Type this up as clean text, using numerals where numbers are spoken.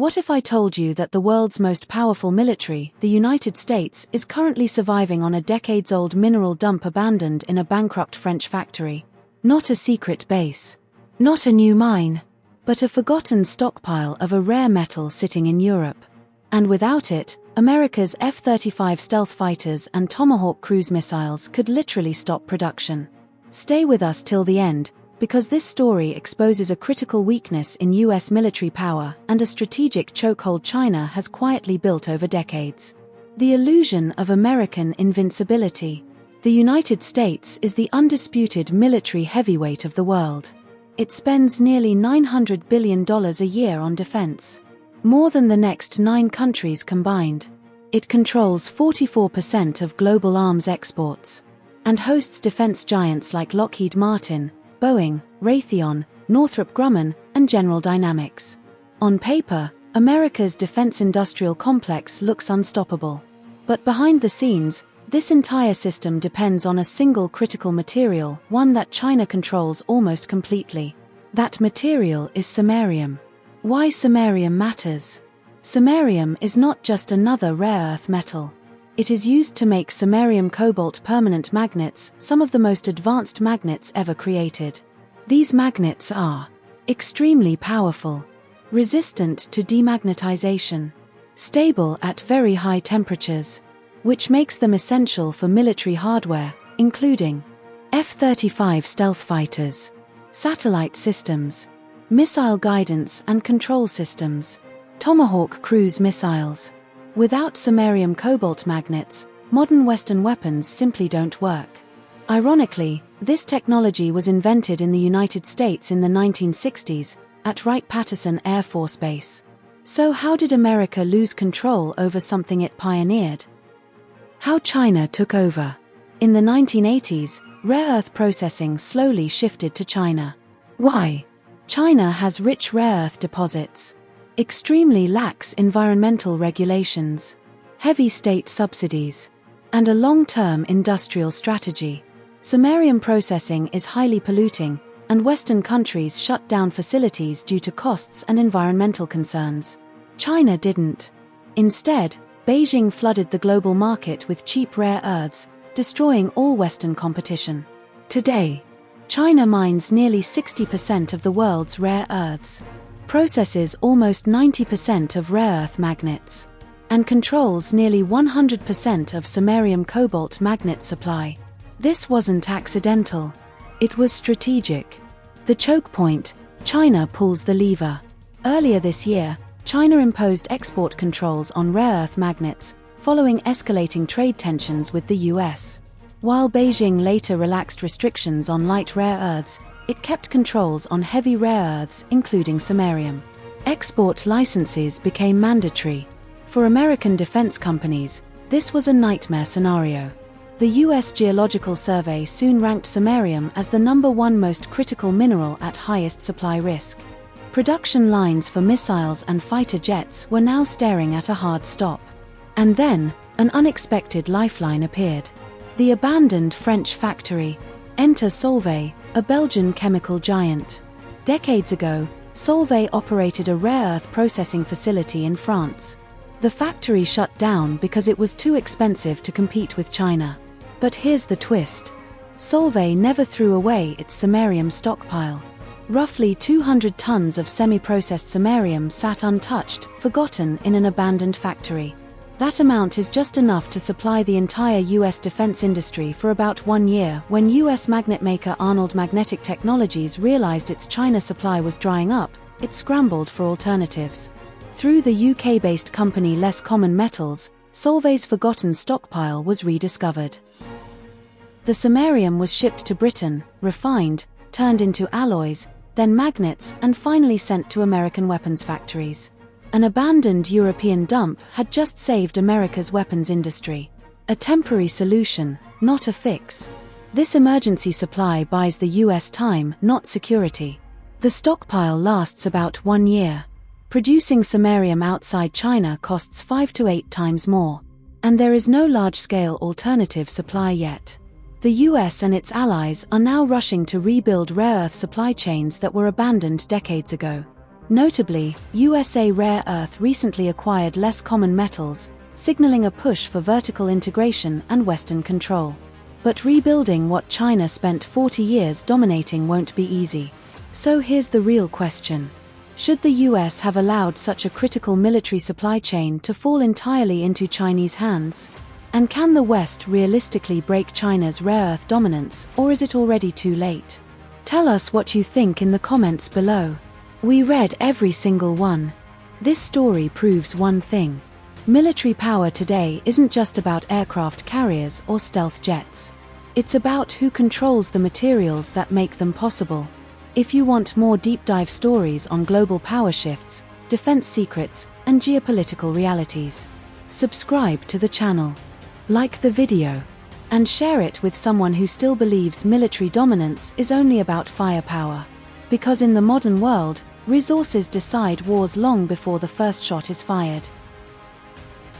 What if I told you that the world's most powerful military, the United States, is currently surviving on a decades-old mineral dump abandoned in a bankrupt French factory? Not a secret base. Not a new mine. But a forgotten stockpile of a rare metal sitting in Europe. And without it, America's F-35 stealth fighters and Tomahawk cruise missiles could literally stop production. Stay with us till the end, because this story exposes a critical weakness in US military power and a strategic chokehold China has quietly built over decades. The illusion of American invincibility. The United States is the undisputed military heavyweight of the world. It spends nearly $900 billion a year on defense. More than the next 9 countries combined. It controls 44% of global arms exports. And hosts defense giants like Lockheed Martin, Boeing, Raytheon, Northrop Grumman, and General Dynamics. On paper, America's defense industrial complex looks unstoppable. But behind the scenes, this entire system depends on a single critical material, one that China controls almost completely. That material is samarium. Why samarium matters? Samarium is not just another rare earth metal. It is used to make samarium-cobalt permanent magnets, some of the most advanced magnets ever created. These magnets are extremely powerful, resistant to demagnetization, stable at very high temperatures, which makes them essential for military hardware, including F-35 stealth fighters, satellite systems, missile guidance and control systems, Tomahawk cruise missiles. Without samarium-cobalt magnets, modern Western weapons simply don't work. Ironically, this technology was invented in the United States in the 1960s, at Wright-Patterson Air Force Base. So how did America lose control over something it pioneered? How China took over. In the 1980s, rare earth processing slowly shifted to China. Why? China has rich rare earth deposits. Extremely lax environmental regulations, heavy state subsidies, and a long-term industrial strategy. Samarium processing is highly polluting, and Western countries shut down facilities due to costs and environmental concerns. China didn't. Instead, Beijing flooded the global market with cheap rare earths, destroying all Western competition. Today, China mines nearly 60% of the world's rare earths, processes almost 90% of rare earth magnets, and controls nearly 100% of samarium-cobalt magnet supply. This wasn't accidental. It was strategic. The choke point: China pulls the lever. Earlier this year, China imposed export controls on rare earth magnets, following escalating trade tensions with the US. While Beijing later relaxed restrictions on light rare earths, it kept controls on heavy rare earths, including samarium. Export licenses became mandatory. For American defense companies, this was a nightmare scenario. The US Geological Survey soon ranked samarium as the #1 most critical mineral at highest supply risk. Production lines for missiles and fighter jets were now staring at a hard stop. And then, an unexpected lifeline appeared. The abandoned French factory. Enter Solvay, a Belgian chemical giant. Decades ago, Solvay operated a rare earth processing facility in France. The factory shut down because it was too expensive to compete with China. But here's the twist. Solvay never threw away its samarium stockpile. Roughly 200 tons of semi-processed samarium sat untouched, forgotten in an abandoned factory. That amount is just enough to supply the entire US defense industry for about 1 year. When US magnet maker Arnold Magnetic Technologies realized its China supply was drying up, it scrambled for alternatives. Through the UK-based company Less Common Metals, Solvay's forgotten stockpile was rediscovered. The samarium was shipped to Britain, refined, turned into alloys, then magnets, and finally sent to American weapons factories. An abandoned European dump had just saved America's weapons industry. A temporary solution, not a fix. This emergency supply buys the US time, not security. The stockpile lasts about 1 year. Producing samarium outside China costs 5 to 8 times more. And there is no large-scale alternative supply yet. The US and its allies are now rushing to rebuild rare earth supply chains that were abandoned decades ago. Notably, USA rare earth recently acquired less common metals, signaling a push for vertical integration and Western control. But rebuilding what China spent 40 years dominating won't be easy. So here's the real question. Should the US have allowed such a critical military supply chain to fall entirely into Chinese hands? And can the West realistically break China's rare earth dominance, or is it already too late? Tell us what you think in the comments below. We read every single one. This story proves one thing. Military power today isn't just about aircraft carriers or stealth jets. It's about who controls the materials that make them possible. If you want more deep dive stories on global power shifts, defense secrets, and geopolitical realities, subscribe to the channel, like the video, and share it with someone who still believes military dominance is only about firepower. Because in the modern world, resources decide wars long before the first shot is fired.